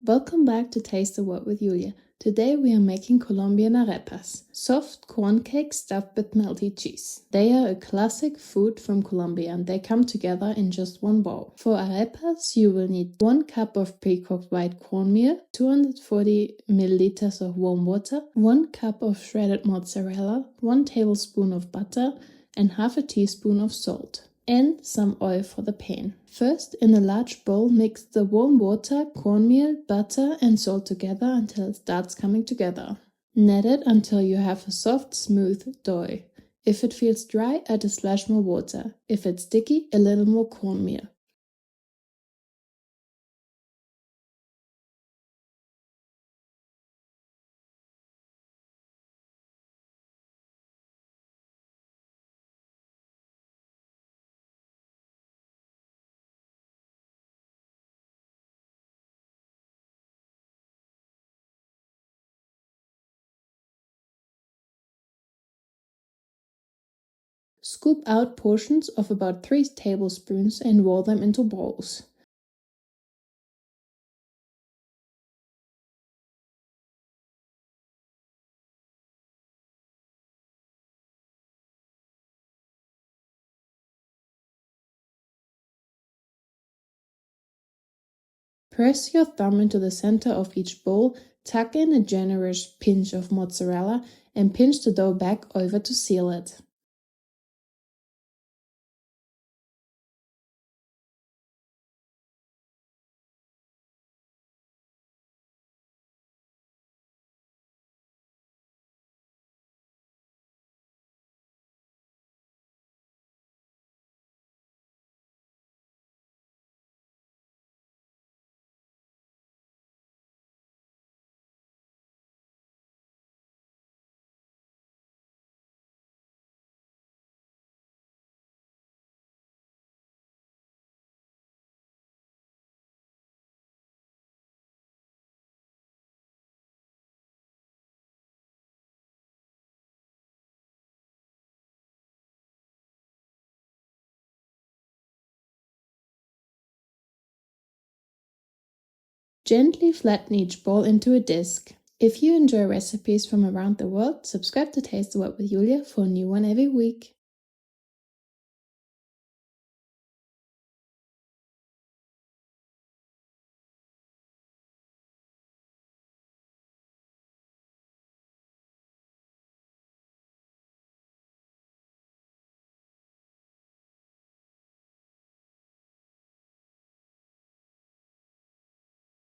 Welcome back to Taste the Word with Julia. Today we are making Colombian arepas, soft corn cakes stuffed with melty cheese. They are a classic food from Colombia and they come together in just one bowl. For arepas you will need 1 cup of pre-cooked white cornmeal, 240 milliliters of warm water, 1 cup of shredded mozzarella, 1 tablespoon of butter and half a teaspoon of salt, and some oil for the pan. First, in a large bowl, mix the warm water, cornmeal, butter and salt together until it starts coming together. Knead it until you have a soft, smooth dough. If it feels dry, add a splash more water. If it's sticky, a little more cornmeal. Scoop out portions of about 3 tablespoons and roll them into balls. Press your thumb into the center of each bowl, tuck in a generous pinch of mozzarella, and pinch the dough back over to seal it. Gently flatten each ball into a disc. If you enjoy recipes from around the world, subscribe to Taste the Word with Julia for a new one every week.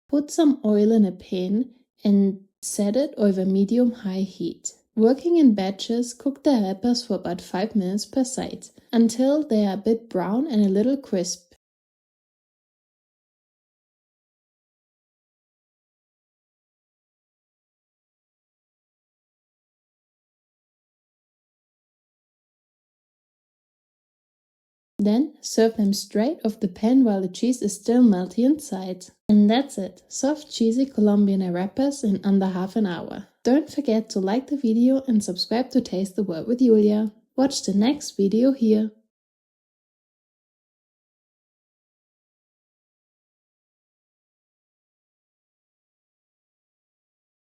Put some oil in a pan and set it over medium-high heat. Working in batches, cook the arepas for about 5 minutes per side, until they are a bit brown and a little crisp. Then serve them straight off the pan while the cheese is still melty inside. And that's it! Soft cheesy Colombian arepas in under half an hour. Don't forget to like the video and subscribe to Taste the Word with Julia. Watch the next video here.